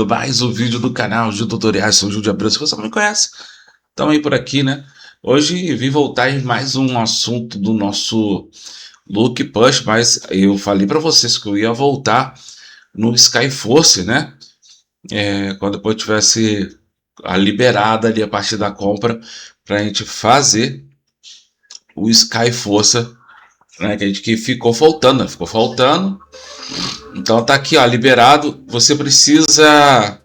Mais um vídeo do canal de tutoriais São Gil de Abreu. Se você não me conhece, estamos aí por aqui, né? Hoje vim voltar em mais um assunto do nosso Look Push, mas eu falei para vocês que eu ia voltar no Skyforce, né? Quando depois tivesse a liberada ali a partir da compra para a gente fazer o Skyforce, né? Que ficou faltando, né? Ficou faltando. Então tá aqui, ó, liberado. Você precisa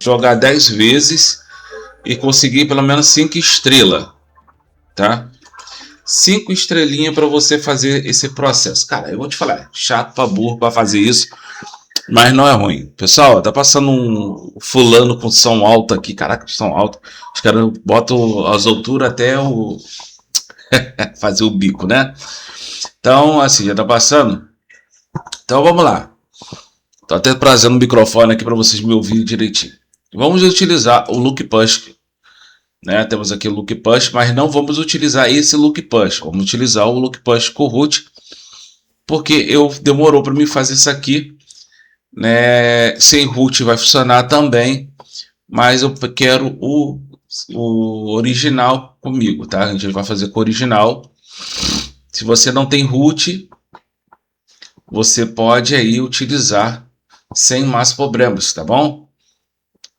jogar 10 vezes e conseguir pelo menos 5 estrelas, tá? 5 estrelinhas para você fazer esse processo. Cara, eu vou te falar, chato pra burro para fazer isso, mas não é ruim. Pessoal, tá passando um fulano com som alto aqui, caraca, som alto. Os caras botam as alturas até o fazer o bico, né? Então, assim, já tá passando. Então vamos lá. Tô até trazendo o microfone aqui para vocês me ouvirem direitinho. Vamos utilizar o Look Push, né? Temos aqui o Look Push, mas não vamos utilizar esse Look Push. Vamos utilizar o Look Push com root, porque demorou para mim fazer isso aqui, né? Sem root vai funcionar também, mas eu quero o original comigo, tá? A gente vai fazer com o original. Se você não tem root, você pode aí utilizar sem mais problemas, tá bom?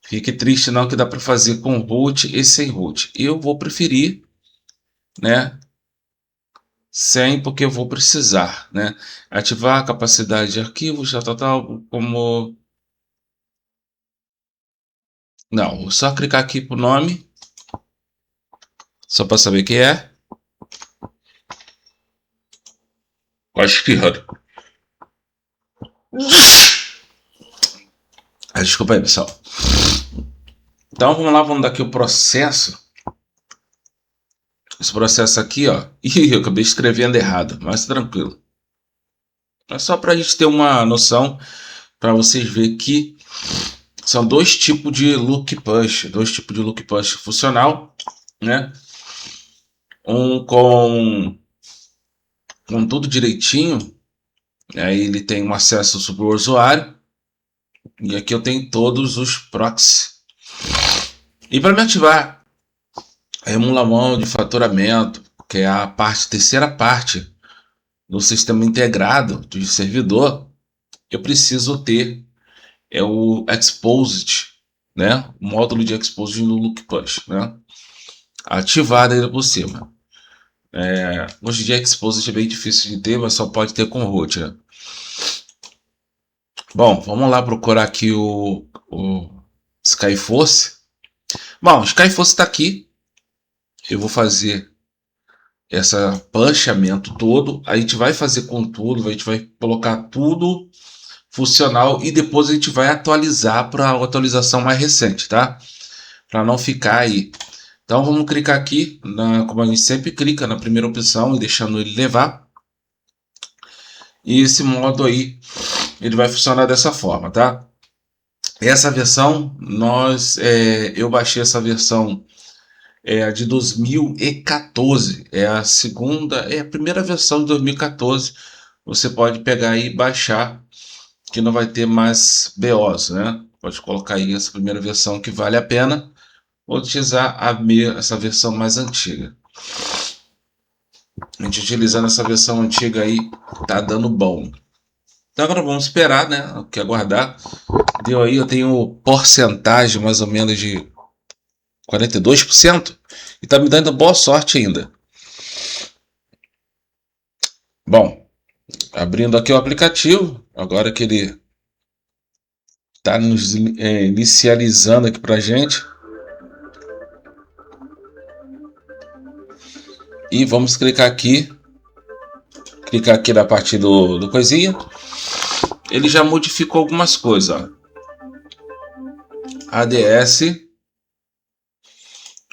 Fique triste não, que dá para fazer com root e sem root. Eu vou preferir, né, sem, porque eu vou precisar, né, ativar a capacidade de arquivos, tal, como... Não, vou só clicar aqui pro nome, só para saber o que é. Quase espirrando. Desculpa aí, pessoal. Então vamos lá, vamos dar aqui o processo. Esse processo aqui, ó. Ih, eu acabei escrevendo errado, mas tranquilo. É só para a gente ter uma noção, para vocês verem que são dois tipos de Look Push funcional, né? Um com tudo direitinho, aí ele tem um acesso sobre o usuário, e aqui eu tenho todos os proxies. E para me ativar a emulamão de faturamento, que é a terceira parte do sistema integrado de servidor, eu preciso ter o Exposed, né? O módulo de Exposed no Look Push, né? Ativado ainda por cima. Hoje em dia Exposed é bem difícil de ter, mas só pode ter com root, né? Bom, vamos lá procurar aqui o Skyforce. Bom, o Skyforce está aqui. Eu vou fazer esse punchamento todo. A gente vai fazer com tudo, a gente vai colocar tudo funcional e depois a gente vai atualizar para a atualização mais recente, tá? Para não ficar aí. Então vamos clicar aqui, como a gente sempre clica, na primeira opção e deixando ele levar. E esse modo aí, ele vai funcionar dessa forma, tá? Essa versão, eu baixei essa versão a de 2014, é a primeira versão de 2014. Você pode pegar aí e baixar, que não vai ter mais BOs, né? Pode colocar aí essa primeira versão que vale a pena, ou utilizar essa versão mais antiga. A gente utilizando essa versão antiga aí, tá dando bom. Então agora vamos esperar, né? Que aguardar. Deu aí, eu tenho porcentagem mais ou menos de 42%. E tá me dando boa sorte ainda. Bom, abrindo aqui o aplicativo, agora que ele tá nos inicializando aqui pra gente. E vamos clicar aqui na parte do coisinha. Ele já modificou algumas coisas, ó. ADS.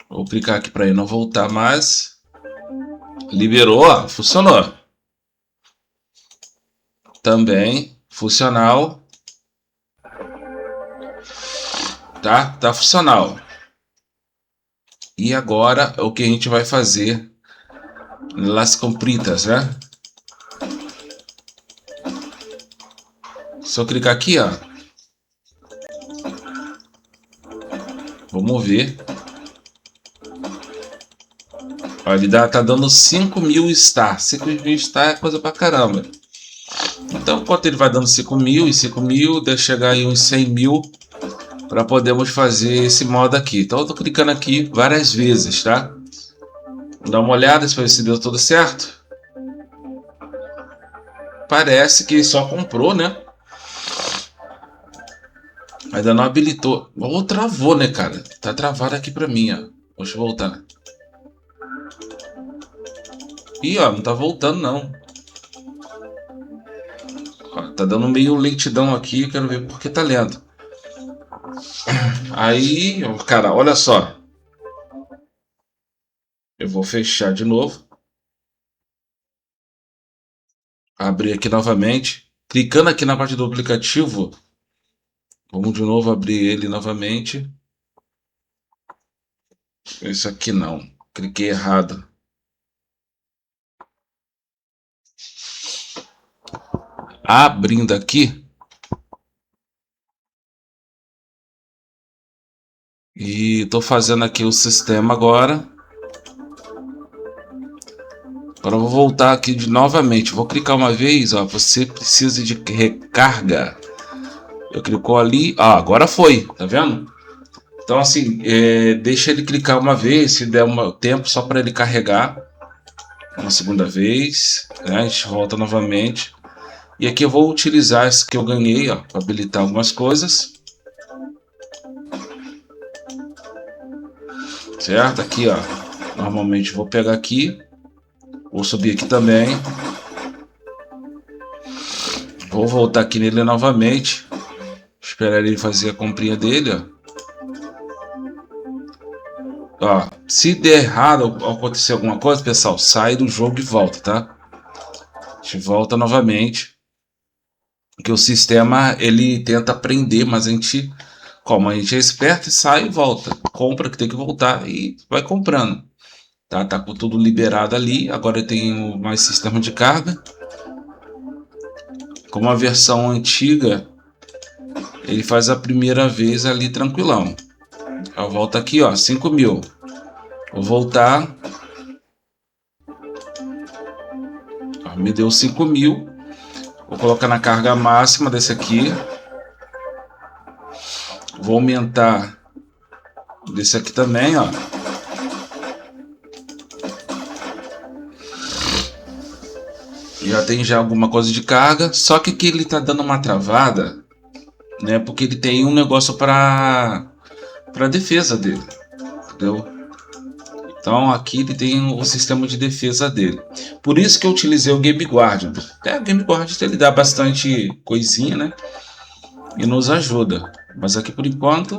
Vou clicar aqui para ele não voltar mais. Liberou, ó, funcionou. Também funcional. Tá funcional. E agora o que a gente vai fazer? Las compritas, né? Só clicar aqui, ó. Vamos ver. Olha, ele tá dando 5.000 star. 5.000 star é coisa pra caramba. Então, enquanto ele vai dando 5.000 e 5.000, deve chegar aí uns 100.000 para podermos fazer esse modo aqui. Então, eu tô clicando aqui várias vezes, tá? Vou dar uma olhada para ver se deu tudo certo. Parece que só comprou, né? Ainda não habilitou. Ou travou, né, cara? Tá travado aqui pra mim, ó. Deixa eu voltar. Ih, ó, não tá voltando, não. Ó, tá dando meio lentidão aqui. Quero ver por que tá lento. Aí, cara, olha só. Eu vou fechar de novo. Abrir aqui novamente. Clicando aqui na parte do aplicativo. Vamos de novo abrir ele novamente. Esse aqui não. Cliquei errado. Abrindo aqui. E tô fazendo aqui o sistema agora. Agora eu vou voltar aqui novamente. Vou clicar uma vez, ó. Você precisa de recarga. Eu clicou ali. Ah, agora foi. Tá vendo? Então assim, deixa ele clicar uma vez. Se der tempo só para ele carregar. Uma segunda vez. Né? A gente volta novamente. E aqui eu vou utilizar esse que eu ganhei, ó, para habilitar algumas coisas. Certo? Aqui, ó. Normalmente vou pegar aqui. Vou subir aqui também. Vou voltar aqui nele novamente. Esperar ele fazer a comprinha dele, ó. Ó, se der errado ou acontecer alguma coisa, pessoal, sai do jogo e volta, tá? A gente volta novamente. Porque o sistema, ele tenta aprender, mas a gente, como a gente é esperto, sai e volta. Compra que tem que voltar e vai comprando. Tá com tudo liberado ali. Agora eu tenho mais sistema de carga. Como a versão antiga, ele faz a primeira vez ali tranquilão. Eu volto aqui, ó, 5.000. Vou voltar. Ó, me deu 5.000. Vou colocar na carga máxima desse aqui. Vou aumentar desse aqui também, ó. Já tem alguma coisa de carga. Só que aqui ele tá dando uma travada, né? Porque ele tem um negócio para defesa dele, entendeu? Então aqui ele tem o sistema de defesa dele. Por isso que eu utilizei o Game Guardian. O Game Guardian ele dá bastante coisinha, né? E nos ajuda. Mas aqui por enquanto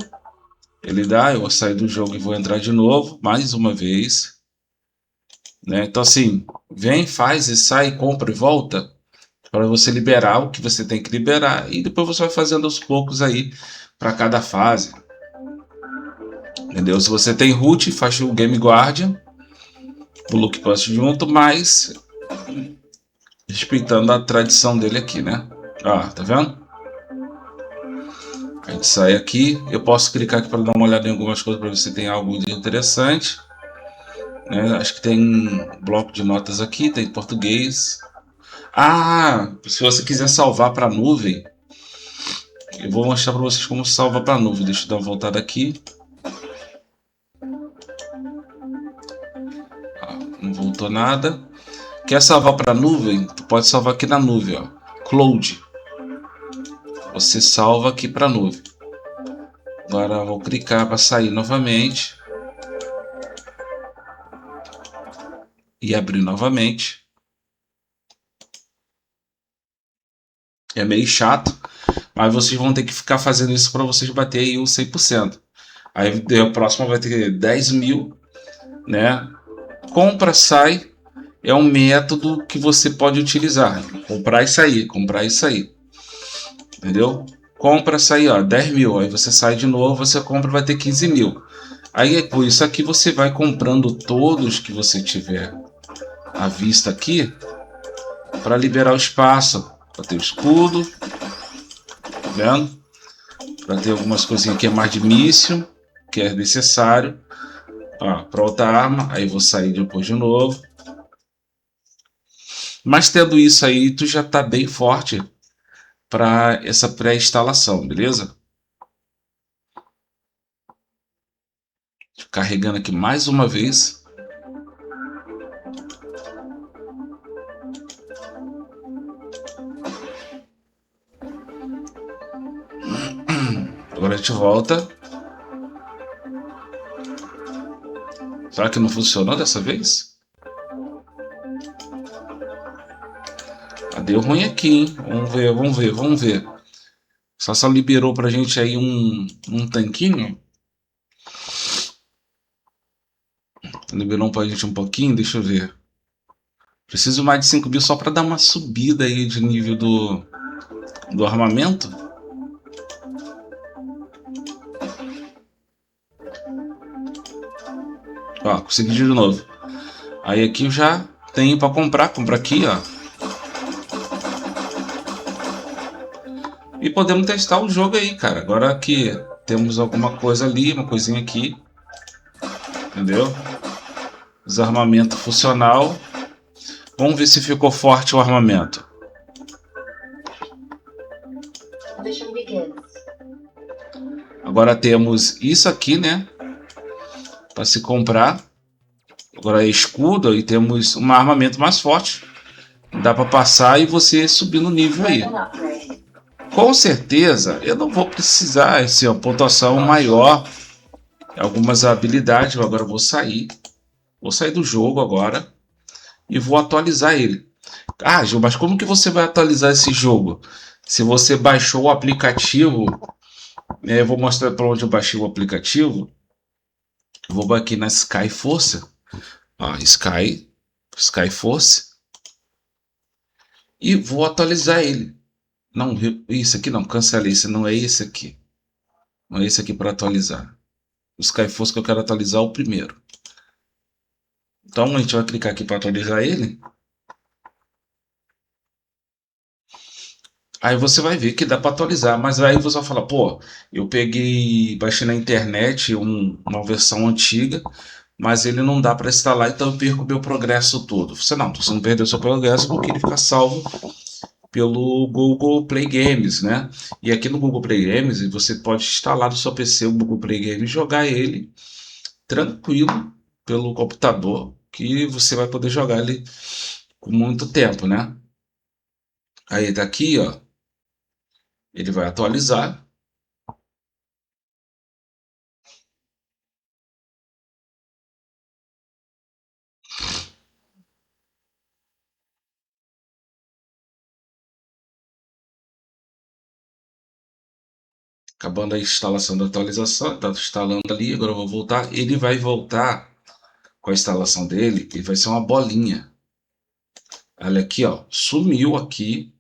ele dá. Eu vou sair do jogo e vou entrar de novo, mais uma vez. Né? Então assim, vem, faz e sai, compra e volta. Para você liberar o que você tem que liberar. E depois você vai fazendo aos poucos aí para cada fase. Entendeu? Se você tem root, faz o Game Guardian, o Look Post junto, mas respeitando a tradição dele aqui, né? Ó, tá vendo? A gente sai aqui. Eu posso clicar aqui para dar uma olhada em algumas coisas para ver se tem algo de interessante. Né? Acho que tem bloco de notas aqui, tem português. Ah, se você quiser salvar para a nuvem, eu vou mostrar para vocês como salva para a nuvem. Deixa eu dar uma voltada aqui. Não voltou nada. Quer salvar para a nuvem? Tu pode salvar aqui na nuvem, ó. Cloud. Você salva aqui para a nuvem. Agora eu vou clicar para sair novamente. E abrir novamente. É meio chato, mas vocês vão ter que ficar fazendo isso para vocês bater aí os 100%. Aí o próximo vai ter 10.000, né? Compra, sai, é um método que você pode utilizar. Comprar e sair, comprar e sair. Entendeu? Compra, sai, ó, 10.000. Aí você sai de novo, você compra, vai ter 15.000. Aí com isso aqui você vai comprando todos que você tiver à vista aqui para liberar o espaço. Para ter o escudo, tá vendo? Para ter algumas coisinhas aqui é mais de míssil, que é necessário. Para outra arma, aí vou sair depois de novo. Mas tendo isso aí, tu já tá bem forte para essa pré-instalação, beleza? Carregando aqui mais uma vez. Agora a gente volta. Será que não funcionou dessa vez? Deu ruim aqui, hein? Vamos ver. Só liberou pra gente aí um tanquinho. Liberou pra gente um pouquinho, deixa eu ver. Preciso mais de 5 mil só pra dar uma subida aí de nível do armamento. Consegui de novo. Aí aqui eu já tenho pra comprar. Comprar aqui, ó. E podemos testar o jogo aí, cara. Agora que temos alguma coisa ali, uma coisinha aqui. Entendeu? Desarmamento funcional. Vamos ver se ficou forte o armamento. Agora temos isso aqui, né? Para se comprar. Agora é escudo e temos um armamento mais forte. Dá para passar e você subir no nível aí. Com certeza eu não vou precisar assim, uma pontuação maior. Algumas habilidades. Agora eu vou sair. Vou sair do jogo agora. E vou atualizar ele. Gil, mas como que você vai atualizar esse jogo? Se você baixou o aplicativo, eu vou mostrar para onde eu baixei o aplicativo. Vou aqui na Sky Force, Sky Force, e vou atualizar ele. Não, isso aqui não, cancelei, esse não é esse aqui. Não é esse aqui para atualizar. O Sky Force que eu quero atualizar é o primeiro. Então a gente vai clicar aqui para atualizar ele. Aí você vai ver que dá para atualizar, mas aí você vai falar, pô, eu baixei na internet uma versão antiga, mas ele não dá para instalar, então eu perco meu progresso todo. Você não perdeu seu progresso porque ele fica salvo pelo Google Play Games, né? E aqui no Google Play Games você pode instalar no seu PC o Google Play Games e jogar ele tranquilo pelo computador, que você vai poder jogar ele com muito tempo, né? Aí daqui, ó, ele vai atualizar. Acabando a instalação da atualização, está instalando ali, agora eu vou voltar. Ele vai voltar com a instalação dele, ele vai ser uma bolinha. Olha aqui, ó, sumiu aqui,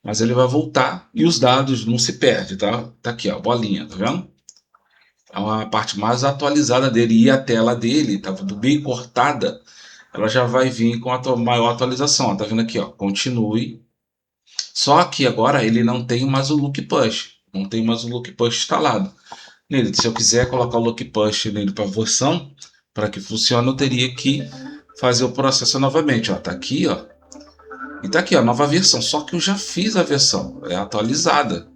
mas ele vai voltar e os dados não se perdem, tá? Tá aqui, ó, bolinha, tá vendo? É uma parte mais atualizada dele e a tela dele, tá bem cortada, ela já vai vir com a maior atualização, ó, tá vendo aqui, ó, continue. Só que agora ele não tem mais o Look Push, não tem mais o Look Push instalado nele. Se eu quiser colocar o Look Push nele para versão, para que funcione, eu teria que fazer o processo novamente. Ó, tá aqui, ó. E tá aqui, ó, nova versão. Só que eu já fiz a versão, é atualizada.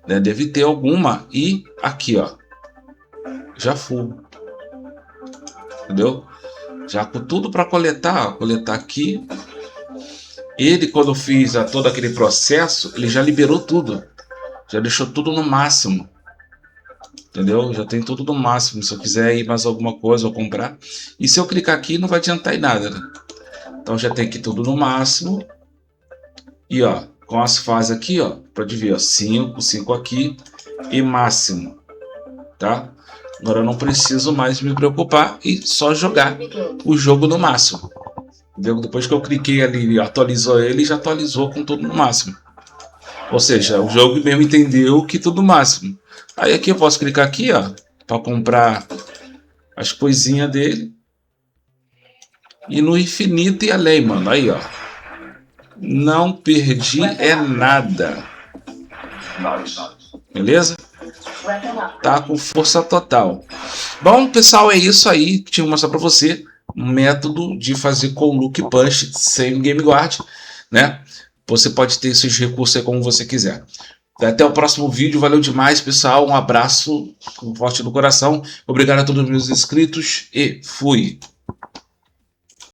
Né? Deve ter alguma. E aqui, ó, já fui. Entendeu? Já com tudo para coletar, ó, coletar aqui. Ele, quando eu fiz todo aquele processo, ele já liberou tudo. Já deixou tudo no máximo. Entendeu? Já tem tudo no máximo. Se eu quiser ir mais alguma coisa ou comprar. E se eu clicar aqui, não vai adiantar em nada, né? Então já tem aqui tudo no máximo. E ó, com as fases aqui, ó, pode ver, ó, 5 aqui e máximo, tá? Agora eu não preciso mais me preocupar e só jogar o jogo no máximo. Entendeu? Depois que eu cliquei ali e atualizou ele, já atualizou com tudo no máximo. Ou seja, o jogo mesmo entendeu que tudo no máximo. Aí aqui eu posso clicar aqui, ó, para comprar as coisinhas dele. E no infinito e além, mano. Aí, ó. Não perdi nada. Beleza? Tá com força total. Bom, pessoal, é isso aí que tinha que mostrar para você. Um método de fazer com Lucky Punch sem Game Guard, né? Você pode ter esses recursos aí como você quiser. Até o próximo vídeo. Valeu demais, pessoal. Um abraço forte no coração. Obrigado a todos os meus inscritos e fui.